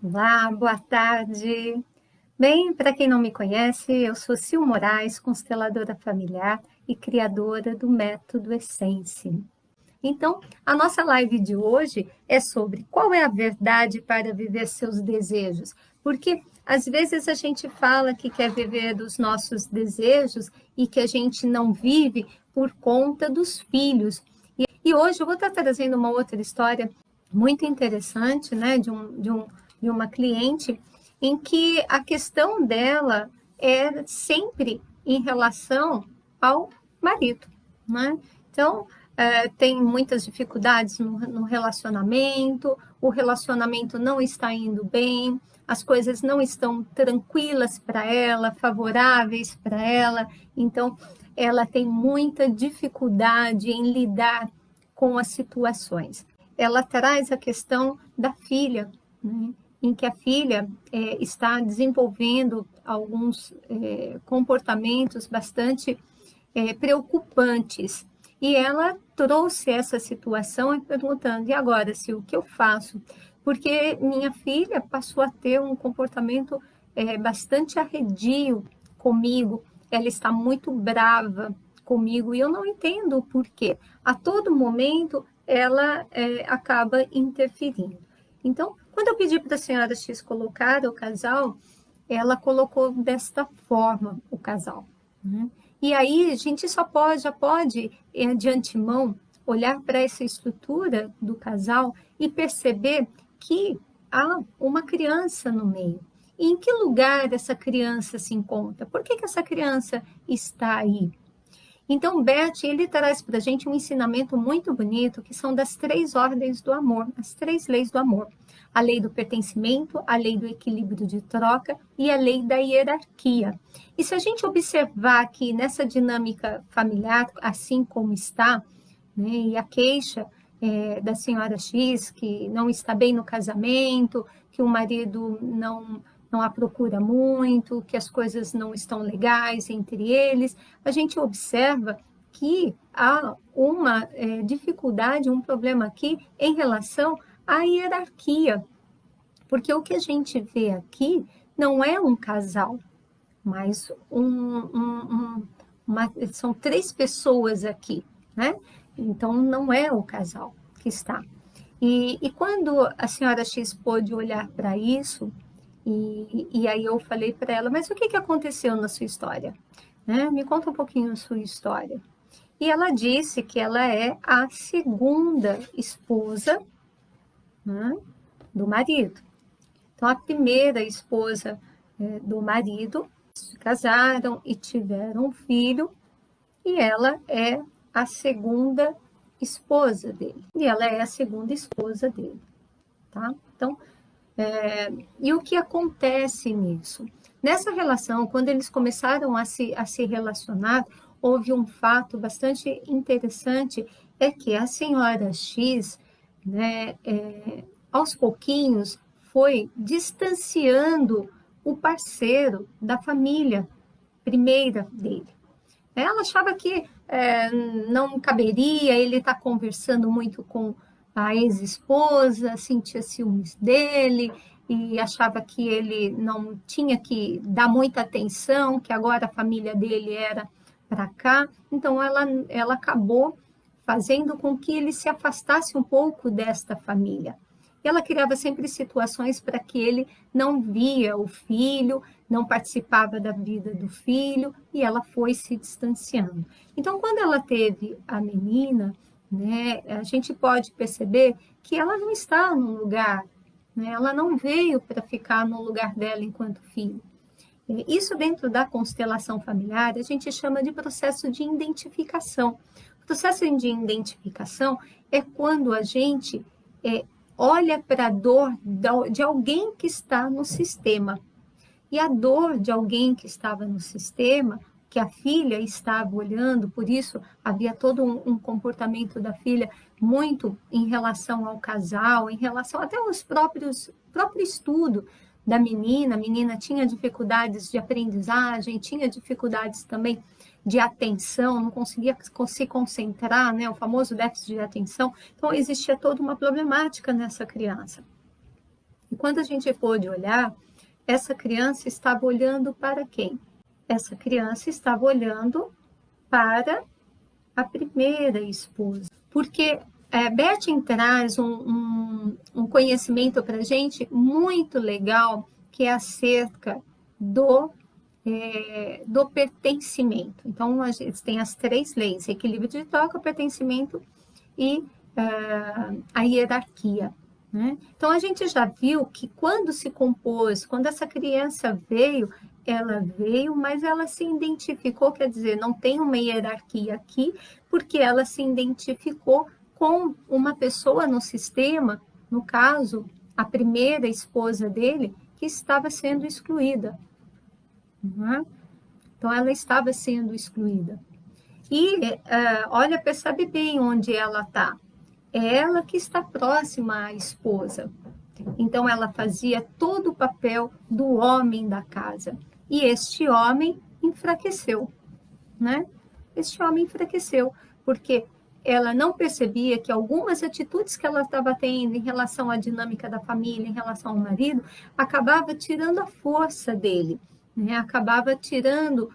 Olá, boa tarde. Bem, para quem não me conhece, eu sou Sil Moraes, consteladora familiar e criadora do método Essence. Então, a nossa live de hoje é sobre qual é a verdade para viver seus desejos. Porque às vezes a gente fala que quer viver dos nossos desejos e que a gente não vive por conta dos filhos. E hoje eu vou estar trazendo uma outra história muito interessante, né, de uma cliente, em que a questão dela é sempre em relação ao marido, né? Então, tem muitas dificuldades no relacionamento, o relacionamento não está indo bem, as coisas não estão tranquilas para ela, favoráveis para ela, então ela tem muita dificuldade em lidar com as situações. Ela traz a questão da filha, né, em que a filha está desenvolvendo alguns comportamentos bastante preocupantes. E ela trouxe essa situação perguntando: e agora, se o que eu faço? Porque minha filha passou a ter um comportamento bastante arredio comigo, ela está muito brava comigo e eu não entendo o porquê. A todo momento ela acaba interferindo. Então, quando eu pedi para a senhora X colocar o casal, ela colocou desta forma o casal, né? E aí a gente já pode, de antemão, olhar para essa estrutura do casal e perceber que há uma criança no meio. E em que lugar essa criança se encontra? Por que essa criança está aí? Então, Bert, ele traz para a gente um ensinamento muito bonito, que são das 3 ordens do amor, as 3 leis do amor. A lei do pertencimento, a lei do equilíbrio de troca e a lei da hierarquia. E se a gente observar aqui nessa dinâmica familiar, assim como está, né, e a queixa da senhora X, que não está bem no casamento, que o marido não a procura muito, que as coisas não estão legais entre eles, a gente observa que há uma dificuldade, um problema aqui em relação à hierarquia, porque o que a gente vê aqui não é um casal, mas são 3 pessoas aqui, né? Então não é o casal que está. E quando a senhora X pôde olhar para isso, e aí eu falei para ela, mas o que aconteceu na sua história? Né? Me conta um pouquinho a sua história. E ela disse que ela é a segunda esposa, né, do marido. Então, a primeira esposa do marido se casaram e tiveram um filho, e ela é a segunda esposa dele. E ela é a segunda esposa dele, tá? Então, e o que acontece nisso? Nessa relação, quando eles começaram a se relacionar, houve um fato bastante interessante, é que a senhora X, né, aos pouquinhos, foi distanciando o parceiro da família primeira dele. Ela achava que não caberia ele estar conversando muito com a ex-esposa, sentia ciúmes dele e achava que ele não tinha que dar muita atenção, que agora a família dele era para cá. Então, ela acabou fazendo com que ele se afastasse um pouco desta família. E ela criava sempre situações para que ele não via o filho, não participava da vida do filho, e ela foi se distanciando. Então, quando ela teve a menina, né, a gente pode perceber que ela não está num lugar, né, ela não veio para ficar no lugar dela enquanto filho. Isso dentro da constelação familiar a gente chama de processo de identificação. O processo de identificação é quando a gente olha para a dor de alguém que está no sistema. E a dor de alguém que estava no sistema, que a filha estava olhando, por isso havia todo um comportamento da filha muito em relação ao casal, em relação até aos próprio estudo da menina. A menina tinha dificuldades de aprendizagem, tinha dificuldades também de atenção, não conseguia se concentrar, né? O famoso déficit de atenção. Então, existia toda uma problemática nessa criança. E quando a gente pôde olhar, essa criança estava olhando para quem? Essa criança estava olhando para a primeira esposa. Porque Bertin traz um conhecimento para a gente muito legal, que é acerca do pertencimento. Então, a gente tem as 3 leis: equilíbrio de troca, pertencimento e a hierarquia. Né? Então, a gente já viu que quando se compôs, quando essa criança veio, ela veio, mas ela se identificou, quer dizer, não tem uma hierarquia aqui, porque ela se identificou com uma pessoa no sistema, no caso, a primeira esposa dele, que estava sendo excluída. Né? Então, ela estava sendo excluída. E olha, percebe bem onde ela está. É ela que está próxima à esposa. Então, ela fazia todo o papel do homem da casa. E este homem enfraqueceu, né? Este homem enfraqueceu, porque ela não percebia que algumas atitudes que ela estava tendo em relação à dinâmica da família, em relação ao marido, acabava tirando a força dele, né? Acabava tirando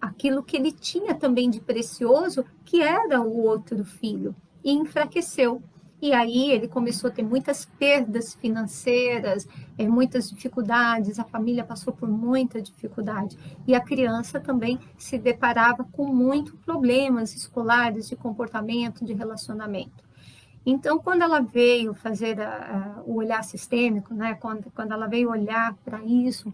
aquilo que ele tinha também de precioso, que era o outro filho, e enfraqueceu. E aí ele começou a ter muitas perdas financeiras, muitas dificuldades, a família passou por muita dificuldade. E a criança também se deparava com muitos problemas escolares, de comportamento, de relacionamento. Então, quando ela veio fazer o olhar sistêmico, né, quando ela veio olhar para isso,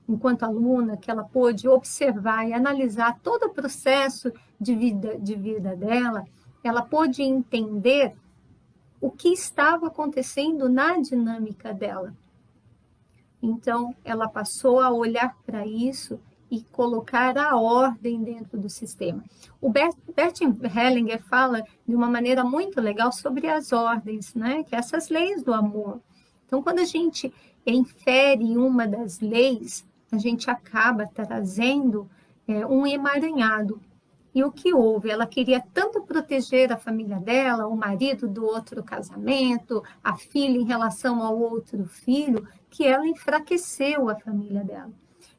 enquanto aluna, que ela pôde observar e analisar todo o processo de vida dela, ela pôde entender o que estava acontecendo na dinâmica dela. Então, ela passou a olhar para isso e colocar a ordem dentro do sistema. O Bertin Hellinger fala de uma maneira muito legal sobre as ordens, né? Que é essas leis do amor. Então, quando a gente infere uma das leis, a gente acaba trazendo um emaranhado. E o que houve? Ela queria tanto proteger a família dela, o marido do outro casamento, a filha em relação ao outro filho, que ela enfraqueceu a família dela.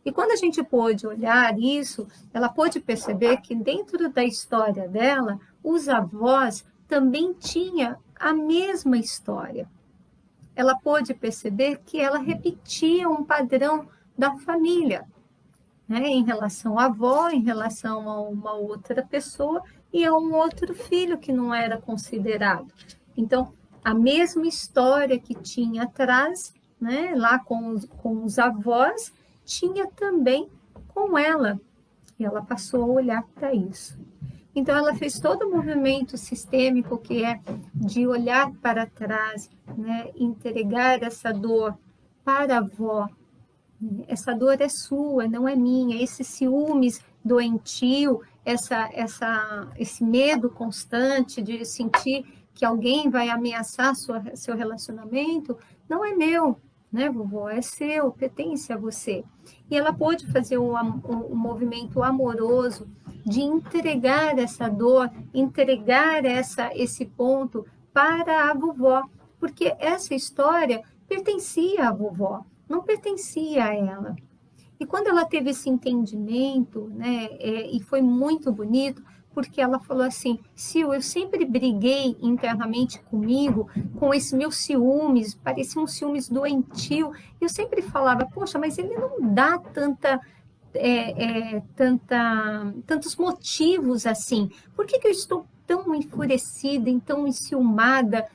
E quando a gente pôde olhar isso, ela pôde perceber que dentro da história dela, os avós também tinham a mesma história. Ela pôde perceber que ela repetia um padrão da família, né, em relação à avó, em relação a uma outra pessoa e a um outro filho que não era considerado. Então, a mesma história que tinha atrás, né, lá com os avós, tinha também com ela. E ela passou a olhar para isso. Então, ela fez todo o movimento sistêmico, que é de olhar para trás, né, entregar essa dor para a avó. Essa dor é sua, não é minha. Esse ciúmes doentio, esse medo constante de sentir que alguém vai ameaçar seu relacionamento, não é meu, né, vovó? É seu, pertence a você. E ela pôde fazer um movimento amoroso de entregar essa dor, entregar esse ponto para a vovó, porque essa história pertencia à vovó, não pertencia a ela. E quando ela teve esse entendimento, né, e foi muito bonito, porque ela falou assim: Sil, eu sempre briguei internamente comigo, com esse meu ciúmes, parecia um ciúmes doentio. Eu sempre falava: poxa, mas ele não dá tantos motivos assim. Por que eu estou tão enfurecida, tão enciumada,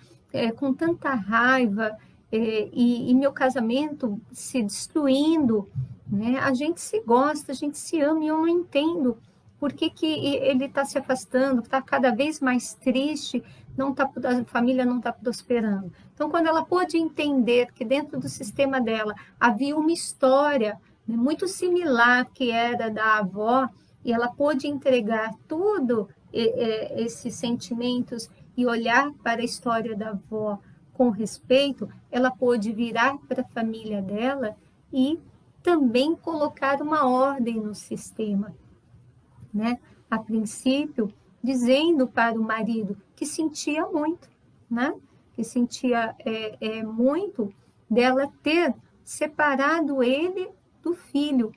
com tanta raiva, e meu casamento se destruindo? Né? A gente se gosta, a gente se ama, e eu não entendo por que ele está se afastando, está cada vez mais triste, a família não está prosperando. Então, quando ela pôde entender que dentro do sistema dela havia uma história, né, muito similar que era da avó, e ela pôde entregar tudo esses sentimentos e olhar para a história da avó com respeito, ela pôde virar para a família dela e também colocar uma ordem no sistema, né? A princípio, dizendo para o marido que sentia muito, né? que sentia muito dela ter separado ele do filho,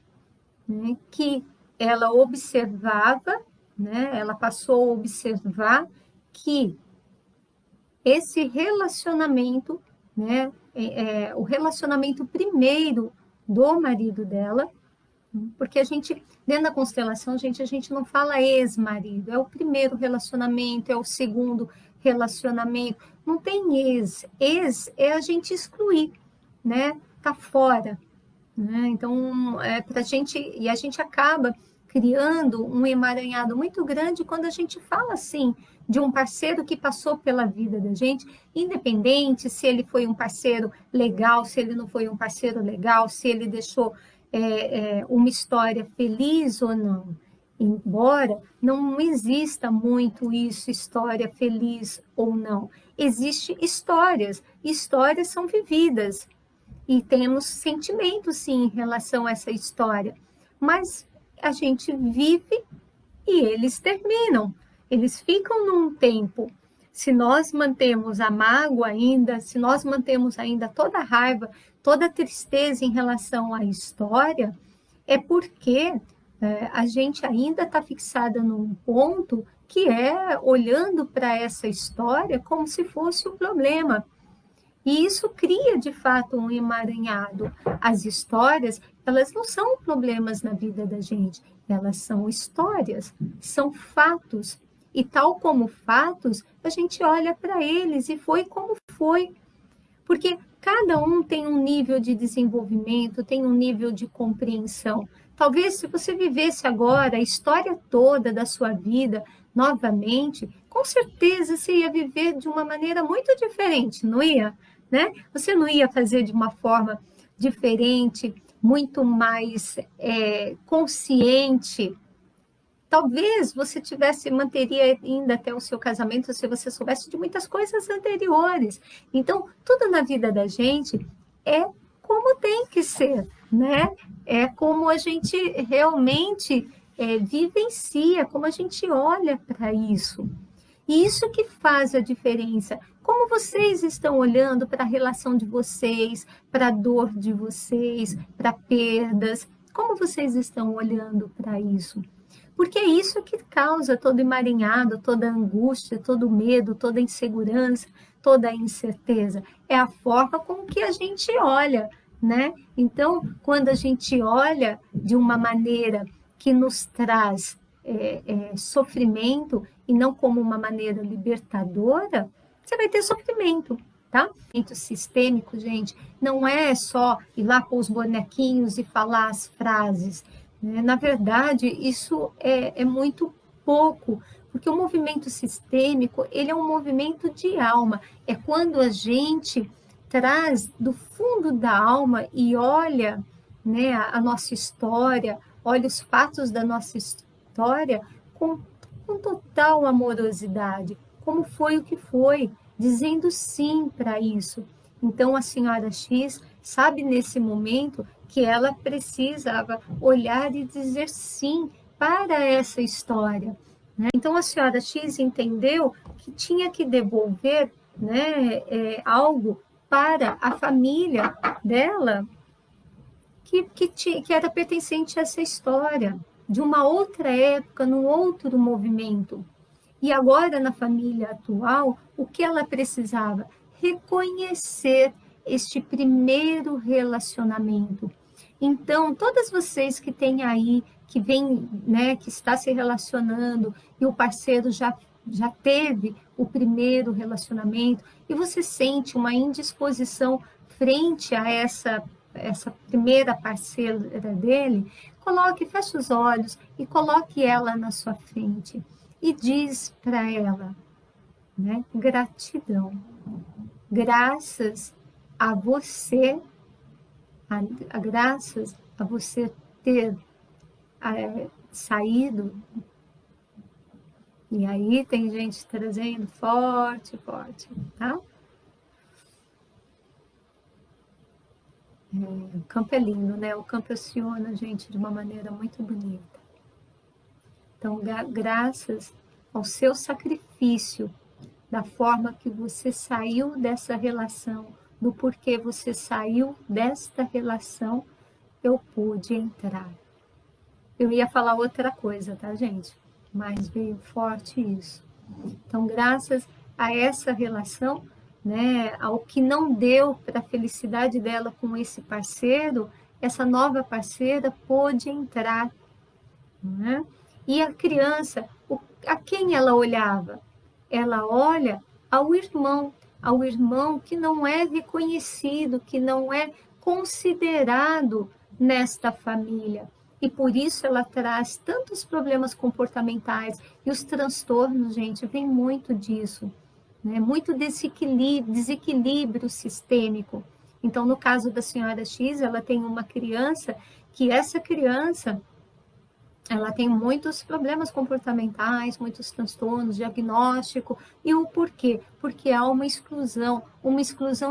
né? Que ela observava, né? Ela passou a observar que esse relacionamento, né? O relacionamento primeiro do marido dela, porque a gente, dentro da constelação, a gente não fala ex-marido, é o primeiro relacionamento, é o segundo relacionamento, não tem ex. Ex é a gente excluir, né? Tá fora, né? Então, pra gente, e a gente acaba criando um emaranhado muito grande quando a gente fala assim de um parceiro que passou pela vida da gente, independente se ele foi um parceiro legal, se ele não foi um parceiro legal, se ele deixou uma história feliz ou não. Embora não exista muito isso, história feliz ou não. Existem histórias, histórias são vividas, e temos sentimentos, sim, em relação a essa história. Mas a gente vive e eles terminam. Eles ficam num tempo. Se nós mantemos a mágoa ainda, se nós mantemos ainda toda a raiva, toda a tristeza em relação à história, é porque a gente ainda está fixada num ponto que é olhando para essa história como se fosse um problema. E isso cria, de fato, um emaranhado. As histórias, elas não são problemas na vida da gente, elas são histórias, são fatos. E tal como fatos, a gente olha para eles e foi como foi. Porque cada um tem um nível de desenvolvimento, tem um nível de compreensão. Talvez se você vivesse agora a história toda da sua vida novamente, com certeza você ia viver de uma maneira muito diferente, não ia? Né? Você não ia fazer de uma forma diferente, muito mais consciente. Talvez você manteria ainda até o seu casamento se você soubesse de muitas coisas anteriores. Então, tudo na vida da gente é como tem que ser, né? É como a gente realmente vivencia, como a gente olha para isso. E isso que faz a diferença. Como vocês estão olhando para a relação de vocês, para a dor de vocês, para perdas? Como vocês estão olhando para isso? Porque é isso que causa todo emaranhado, toda angústia, todo medo, toda insegurança, toda incerteza. É a forma como que a gente olha, né? Então, quando a gente olha de uma maneira que nos traz sofrimento e não como uma maneira libertadora, você vai ter sofrimento, tá? Sofrimento sistêmico, gente, não é só ir lá com os bonequinhos e falar as frases. Na verdade, isso é muito pouco, porque o movimento sistêmico, ele é um movimento de alma. É quando a gente traz do fundo da alma e olha, né, a nossa história, olha os fatos da nossa história com total amorosidade, como foi o que foi, dizendo sim para isso. Então, a senhora X sabe nesse momento que ela precisava olhar e dizer sim para essa história, né? Então, a senhora X entendeu que tinha que devolver, né, algo para a família dela que era pertencente a essa história, de uma outra época, num outro movimento. E agora, na família atual, o que ela precisava? Reconhecer este primeiro relacionamento. Então, todas vocês que têm aí, que vem, né, que está se relacionando e o parceiro já teve o primeiro relacionamento e você sente uma indisposição frente a essa primeira parceira dele, feche os olhos e coloque ela na sua frente e diz para ela, né, gratidão, graças a você, graças a você ter saído. E aí tem gente trazendo forte, forte, tá? O campo é lindo, né? O campo aciona a gente de uma maneira muito bonita. Então, graças ao seu sacrifício da forma que você saiu dessa relação, do porquê você saiu desta relação, eu pude entrar. Eu ia falar outra coisa, tá, gente? Mas veio forte isso. Então, graças a essa relação, né, ao que não deu para a felicidade dela com esse parceiro, essa nova parceira pôde entrar, né? E a criança, a quem ela olhava? Ela olha ao irmão que não é reconhecido, que não é considerado nesta família. E por isso ela traz tantos problemas comportamentais. E os transtornos, gente, vem muito disso, né? Muito desequilíbrio sistêmico. Então, no caso da senhora X, ela tem uma criança que essa criança ela tem muitos problemas comportamentais, muitos transtornos, diagnóstico. E o porquê? Porque há uma exclusão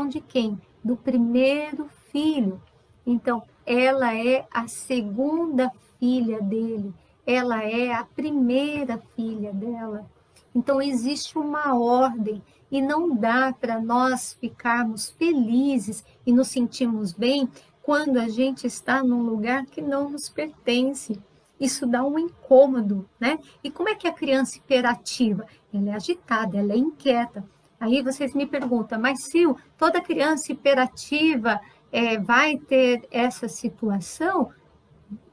de quem? Do primeiro filho. Então, ela é a segunda filha dele, ela é a primeira filha dela. Então, existe uma ordem e não dá para nós ficarmos felizes e nos sentirmos bem quando a gente está num lugar que não nos pertence. Isso dá um incômodo, né? E como é que a criança hiperativa? Ela é agitada, ela é inquieta. Aí vocês me perguntam, mas Sil, toda criança hiperativa vai ter essa situação?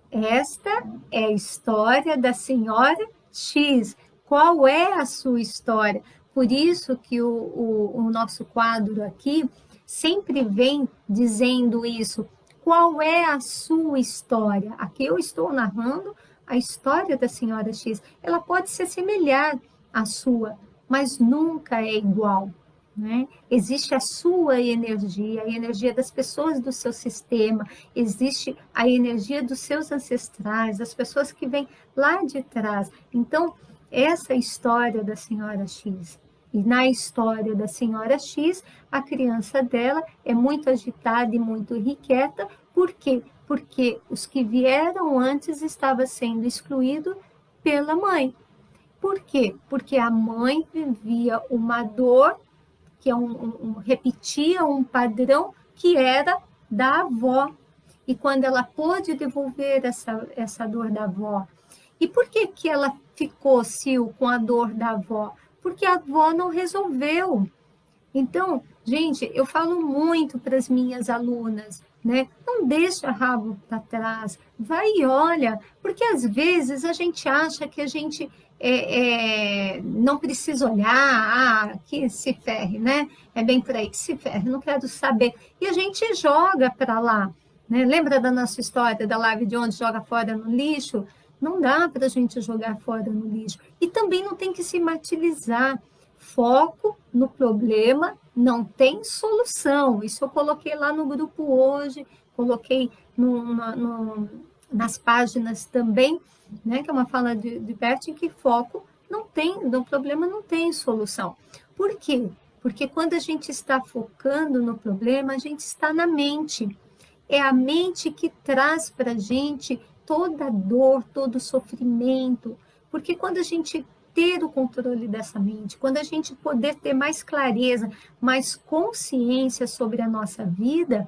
Esta é a história da senhora X. Qual é a sua história? Por isso que o nosso quadro aqui sempre vem dizendo isso. Qual é a sua história? Aqui eu estou narrando a história da senhora X. Ela pode se assemelhar à sua, mas nunca é igual, né? Existe a sua energia, a energia das pessoas do seu sistema, existe a energia dos seus ancestrais, das pessoas que vêm lá de trás. Então, essa é a história da senhora X. E na história da senhora X, a criança dela é muito agitada e muito irrequieta. Por quê? Porque os que vieram antes estavam sendo excluídos pela mãe. Por quê? Porque a mãe vivia uma dor que repetia um padrão que era da avó. E quando ela pôde devolver essa dor da avó. E por que, que ela ficou, Sil, com a dor da avó? Porque a avó não resolveu. Então, gente, eu falo muito para as minhas alunas, né? Não deixa rabo para trás, vai e olha, porque às vezes a gente acha que a gente não precisa olhar, que se ferre, né? É bem por aí, que se ferre, não quero saber. E a gente joga para lá, né? Lembra da nossa história da live de onde joga fora no lixo? Não dá para a gente jogar fora no lixo. E também não tem que se martirizar. Foco no problema, não tem solução. Isso eu coloquei lá no grupo hoje, coloquei nas páginas também, né, que é uma fala de Bert, em que foco não tem, no problema não tem solução. Por quê? Porque quando a gente está focando no problema, a gente está na mente. É a mente que traz para a gente toda a dor, todo o sofrimento. Porque quando a gente ter o controle dessa mente, quando a gente poder ter mais clareza, mais consciência sobre a nossa vida,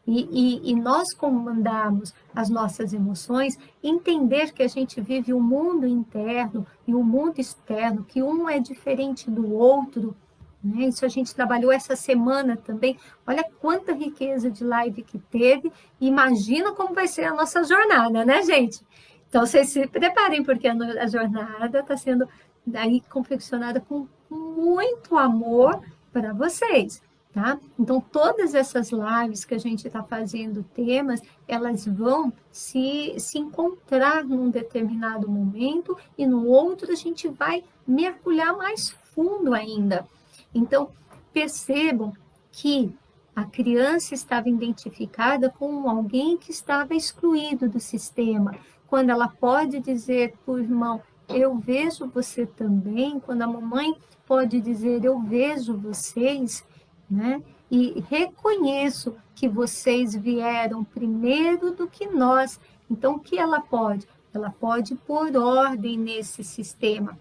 e nós comandarmos as nossas emoções, entender que a gente vive o mundo interno e o mundo externo, que um é diferente do outro, né? Isso a gente trabalhou essa semana também. Olha quanta riqueza de live que teve. Imagina como vai ser a nossa jornada, né, gente? Então, vocês se preparem, porque a jornada está sendo aí confeccionada com muito amor para vocês, tá? Então, todas essas lives que a gente está fazendo, temas, elas vão se encontrar num determinado momento e no outro a gente vai mergulhar mais fundo ainda. Então, percebam que a criança estava identificada com alguém que estava excluído do sistema. Quando ela pode dizer para o irmão, eu vejo você também, quando a mamãe pode dizer, eu vejo vocês, né? E reconheço que vocês vieram primeiro do que nós. Então, o que ela pode? Ela pode pôr ordem nesse sistema.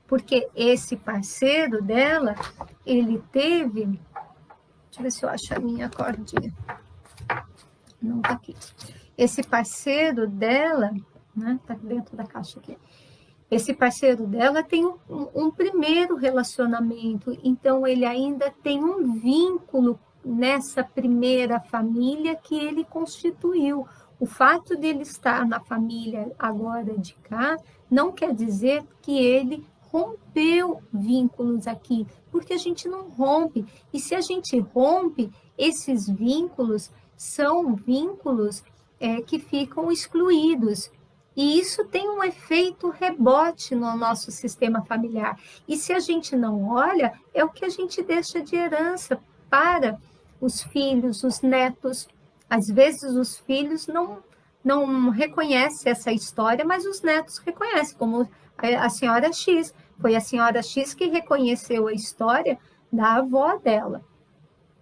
porque esse parceiro dela, ele teve... Deixa eu ver se eu acho a minha cordinha. Não tá aqui. Esse parceiro dela, né? Tá dentro da caixa aqui. Esse parceiro dela tem um primeiro relacionamento, então ele ainda tem um vínculo nessa primeira família que ele constituiu. O fato dele estar na família agora de cá não quer dizer que ele rompeu vínculos aqui, porque a gente não rompe. E se a gente rompe, esses vínculos são vínculos que ficam excluídos. E isso tem um efeito rebote no nosso sistema familiar. E se a gente não olha, é o que a gente deixa de herança para os filhos, os netos. Às vezes os filhos não reconhecem essa história, mas os netos reconhecem, como a senhora X. Foi a senhora X que reconheceu a história da avó dela.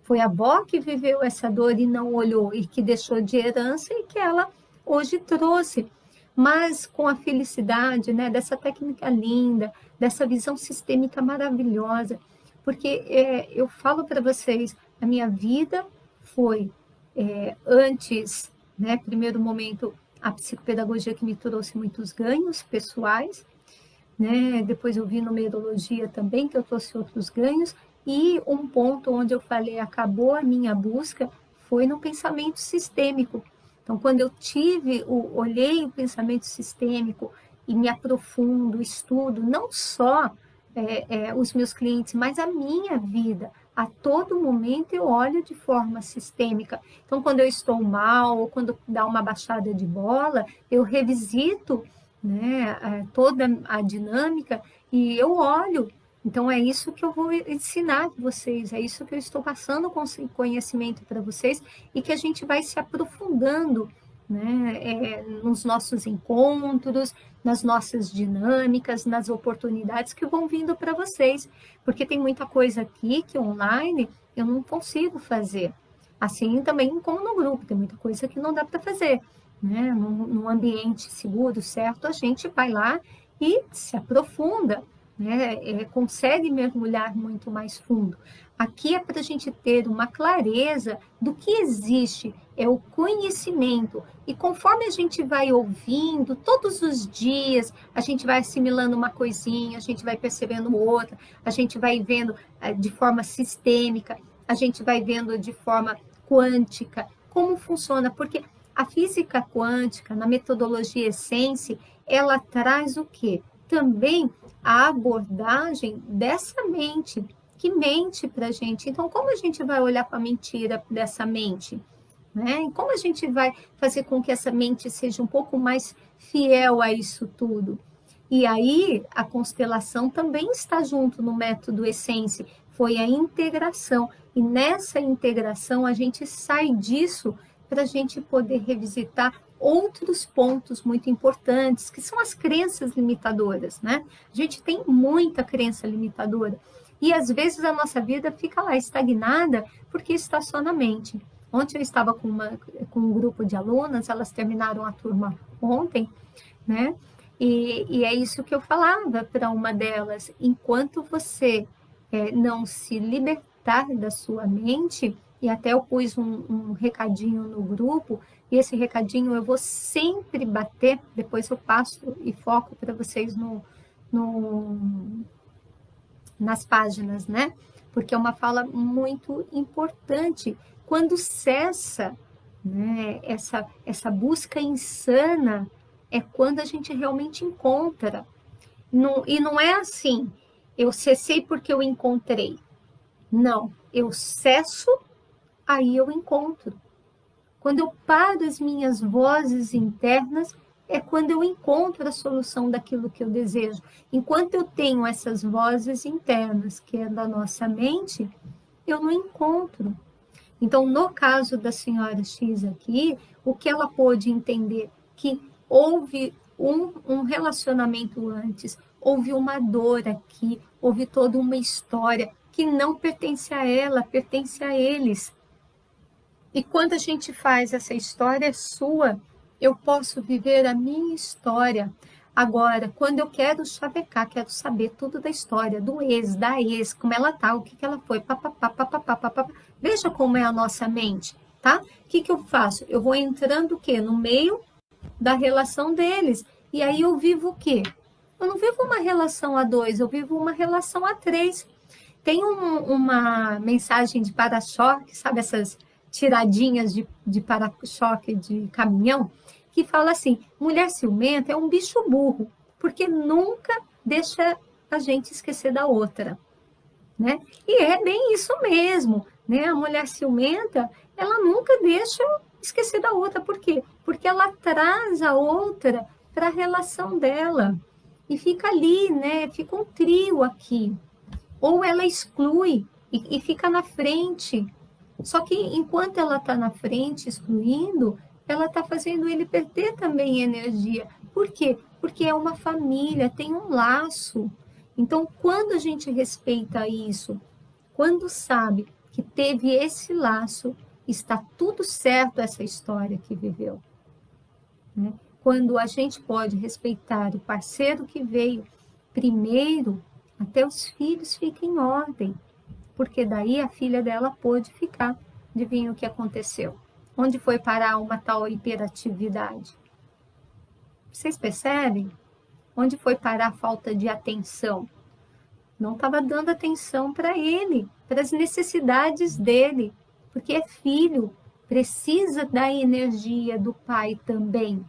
Foi a avó que viveu essa dor e não olhou, e que deixou de herança e que ela hoje trouxe. Mas com a felicidade, né, dessa técnica linda, dessa visão sistêmica maravilhosa, porque eu falo para vocês, a minha vida foi antes, né, primeiro momento, a psicopedagogia que me trouxe muitos ganhos pessoais, né, depois eu vi numerologia também, que eu trouxe outros ganhos, e um ponto onde eu falei, acabou a minha busca, foi no pensamento sistêmico. Então, quando eu olhei o pensamento sistêmico e me aprofundo, estudo, não só os meus clientes, mas a minha vida, a todo momento eu olho de forma sistêmica. Então, quando eu estou mal, ou quando dá uma baixada de bola, eu revisito, né, toda a dinâmica e eu olho. Então, é isso que eu vou ensinar vocês, é isso que eu estou passando com conhecimento para vocês e que a gente vai se aprofundando, né, nos nossos encontros, nas nossas dinâmicas, nas oportunidades que vão vindo para vocês, porque tem muita coisa aqui que online eu não consigo fazer, assim também como no grupo, tem muita coisa que não dá para fazer, né, num ambiente seguro, certo, a gente vai lá e se aprofunda, né, consegue mergulhar muito mais fundo. Aqui é para a gente ter uma clareza do que existe, é o conhecimento. E conforme a gente vai ouvindo, todos os dias, a gente vai assimilando uma coisinha, a gente vai percebendo outra, a gente vai vendo de forma sistêmica, a gente vai vendo de forma quântica, como funciona, porque a física quântica, na metodologia Essence, ela traz o quê? Também a abordagem dessa mente, que mente para a gente. Então, como a gente vai olhar para a mentira dessa mente? Né? E como a gente vai fazer com que essa mente seja um pouco mais fiel a isso tudo? E aí, a constelação também está junto no método Essence, foi a integração. E nessa integração, a gente sai disso para a gente poder revisitar outros pontos muito importantes, que são as crenças limitadoras, né? A gente tem muita crença limitadora. E às vezes a nossa vida fica lá estagnada porque está só na mente. Ontem eu estava com um grupo de alunas, elas terminaram a turma ontem, né? E é isso que eu falava para uma delas. Enquanto você não se libertar da sua mente, e até eu pus um recadinho no grupo, e esse recadinho eu vou sempre bater, depois eu passo e foco para vocês nas páginas, né? Porque é uma fala muito importante. Quando cessa, né, essa busca insana, é quando a gente realmente encontra. E não é assim, eu cessei porque eu encontrei. Não, eu cesso, aí eu encontro. Quando eu paro as minhas vozes internas, é quando eu encontro a solução daquilo que eu desejo. Enquanto eu tenho essas vozes internas, que é da nossa mente, eu não encontro. Então, no caso da senhora X aqui, o que ela pôde entender? Que houve um relacionamento antes, houve uma dor aqui, houve toda uma história que não pertence a ela, pertence a eles. E quando a gente faz essa história sua, eu posso viver a minha história. Agora, quando eu quero chavecar, quero saber tudo da história, do ex, da ex, como ela tá, o que que ela foi, papapá, papapá, papapá. Veja como é a nossa mente, tá? O que que eu faço? Eu vou entrando o quê? No meio da relação deles. E aí eu vivo o quê? Eu não vivo uma relação a dois, eu vivo uma relação a três. Tem uma mensagem de para-choque, sabe essas tiradinhas de para-choque de caminhão, que fala assim, mulher ciumenta é um bicho burro, porque nunca deixa a gente esquecer da outra, né? E é bem isso mesmo, né? A mulher ciumenta, ela nunca deixa esquecer da outra, por quê? Porque ela traz a outra para a relação dela, e fica ali, né? Fica um trio aqui, ou ela exclui e fica na frente. Só que enquanto ela está na frente, excluindo, ela está fazendo ele perder também energia. Por quê? Porque é uma família, tem um laço. Então, quando a gente respeita isso, quando sabe que teve esse laço, está tudo certo essa história que viveu, né? Quando a gente pode respeitar o parceiro que veio primeiro, até os filhos ficam em ordem, porque daí a filha dela pôde ficar. Adivinha o que aconteceu? Onde foi parar uma tal hiperatividade? Vocês percebem? Onde foi parar a falta de atenção? Não estava dando atenção para ele, para as necessidades dele, porque é filho, precisa da energia do pai também,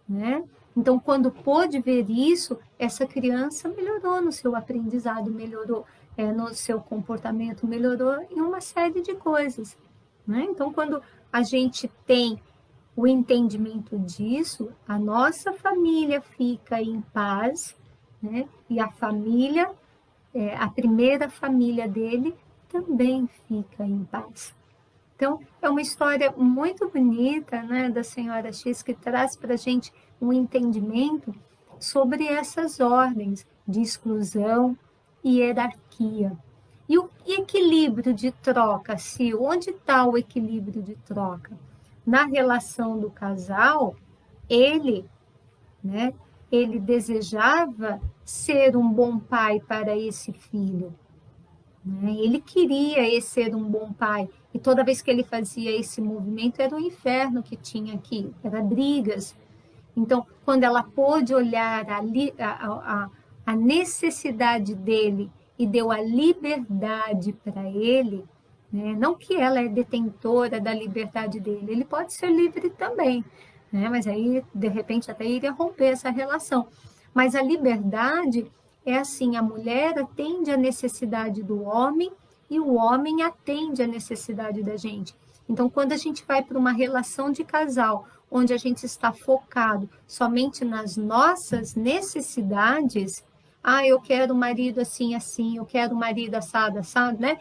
né? Então, quando pôde ver isso, essa criança melhorou no seu aprendizado, melhorou no seu comportamento, melhorou em uma série de coisas, né? Então, quando a gente tem o entendimento disso, a nossa família fica em paz, né? E a família, a primeira família dele, também fica em paz. Então, é uma história muito bonita, né, da senhora X, que traz para a gente um entendimento sobre essas ordens de exclusão e hierarquia. E o equilíbrio de troca, Sil? Onde está o equilíbrio de troca? Na relação do casal, ele, né, ele desejava ser um bom pai para esse filho, né? Ele queria ser um bom pai, e toda vez que ele fazia esse movimento era o inferno que tinha aqui, era brigas. Então, quando ela pôde olhar a necessidade dele e deu a liberdade para ele, né? Não que ela é detentora da liberdade dele, ele pode ser livre também, né? Mas aí, de repente, até iria romper essa relação. Mas a liberdade é assim, a mulher atende à necessidade do homem e o homem atende à necessidade da gente. Então, quando a gente vai para uma relação de casal, onde a gente está focado somente nas nossas necessidades, eu quero um marido assim, assim, eu quero um marido assado, assado, né?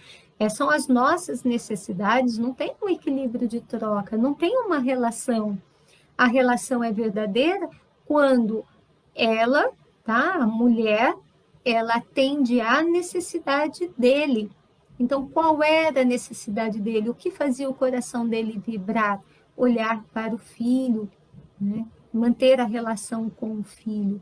São as nossas necessidades, não tem um equilíbrio de troca, não tem uma relação. A relação é verdadeira quando ela, tá? A mulher, ela atende à necessidade dele. Então, qual era a necessidade dele? O que fazia o coração dele vibrar? Olhar para o filho, né? Manter a relação com o filho.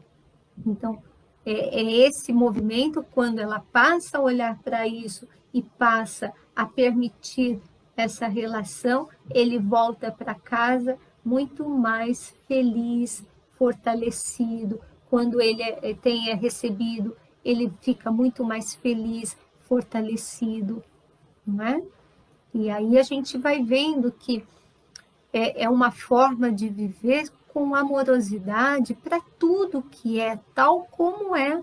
Então, é esse movimento, quando ela passa a olhar para isso e passa a permitir essa relação, ele volta para casa muito mais feliz, fortalecido. Quando ele tenha recebido, ele fica muito mais feliz, fortalecido, não é? E aí a gente vai vendo que é uma forma de viver com amorosidade para tudo que é tal como é.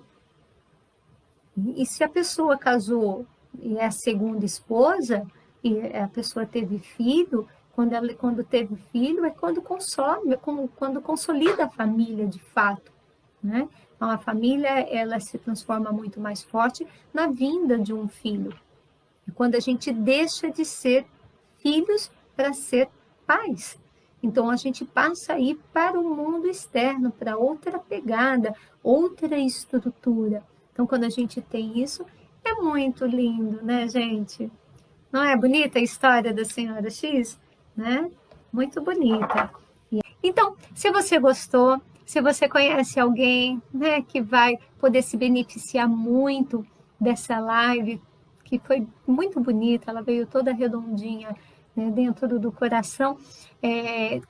E se a pessoa casou e é a segunda esposa, e a pessoa teve filho, quando teve filho é quando consome, quando consolida a família de fato, né? Então, a família, ela se transforma muito mais forte na vinda de um filho. É quando a gente deixa de ser filhos para ser pais. Então, a gente passa a ir para o mundo externo, para outra pegada, outra estrutura. Então, quando a gente tem isso, é muito lindo, né, gente? Não é bonita a história da senhora X? Né? Muito bonita. Então, se você gostou, Se você conhece alguém, né, que vai poder se beneficiar muito dessa live, que foi muito bonita, ela veio toda redondinha, né, dentro do coração,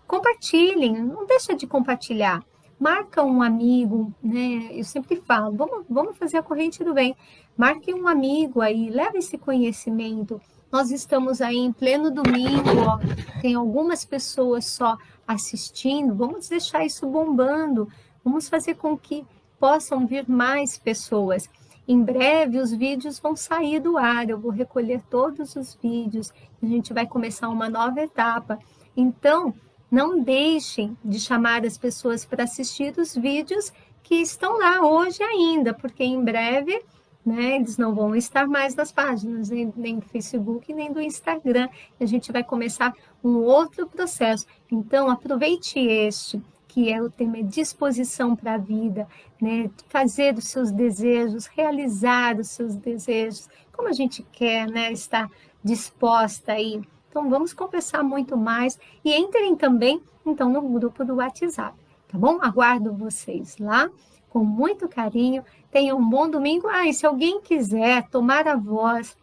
compartilhem, não deixa de compartilhar. Marca um amigo, né? Eu sempre falo, vamos fazer a corrente do bem. Marque um amigo aí, leve esse conhecimento. Nós estamos aí em pleno domingo, ó, tem algumas pessoas só assistindo, vamos deixar isso bombando, vamos fazer com que possam vir mais pessoas. Em breve os vídeos vão sair do ar, eu vou recolher todos os vídeos, a gente vai começar uma nova etapa. Então, não deixem de chamar as pessoas para assistir os vídeos que estão lá hoje ainda, porque em breve, né, eles não vão estar mais nas páginas, nem do Facebook, nem do Instagram. A gente vai começar um outro processo. Então, aproveite este, que é o tema disposição para a vida, né? Fazer os seus desejos, realizar os seus desejos, como a gente quer, né? Estar disposta aí. Então, vamos conversar muito mais e entrem também, então, no grupo do WhatsApp, tá bom? Aguardo vocês lá, com muito carinho. Tenham um bom domingo. E se alguém quiser tomar a voz,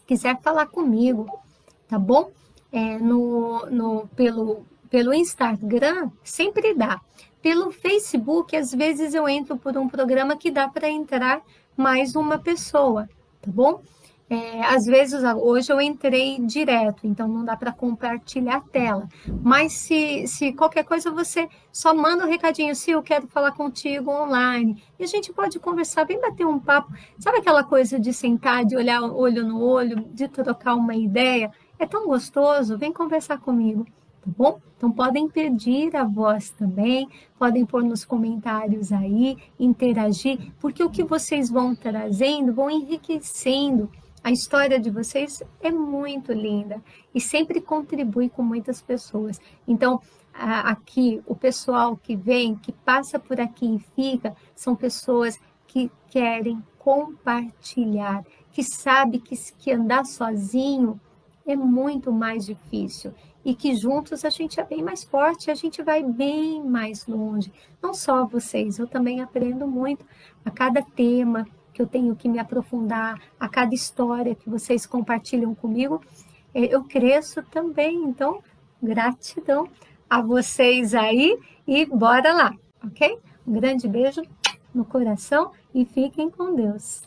quiser falar comigo, tá bom? Pelo Instagram, sempre dá. Pelo Facebook, às vezes eu entro por um programa que dá para entrar mais uma pessoa, tá bom? Às vezes, hoje eu entrei direto, então não dá para compartilhar a tela. Mas se qualquer coisa, você só manda um recadinho, se eu quero falar contigo online. E a gente pode conversar, vem bater um papo. Sabe aquela coisa de sentar, de olhar olho no olho, de trocar uma ideia? É tão gostoso, vem conversar comigo, tá bom? Então podem pedir a voz também, podem pôr nos comentários aí, interagir, porque o que vocês vão trazendo, vão enriquecendo. A história de vocês é muito linda e sempre contribui com muitas pessoas. Então, aqui, o pessoal que vem, que passa por aqui e fica, são pessoas que querem compartilhar, que sabe que andar sozinho é muito mais difícil e que juntos a gente é bem mais forte, a gente vai bem mais longe. Não só vocês, eu também aprendo muito a cada tema que eu tenho que me aprofundar, a cada história que vocês compartilham comigo, eu cresço também. Então, gratidão a vocês aí e bora lá, ok? Um grande beijo no coração e fiquem com Deus.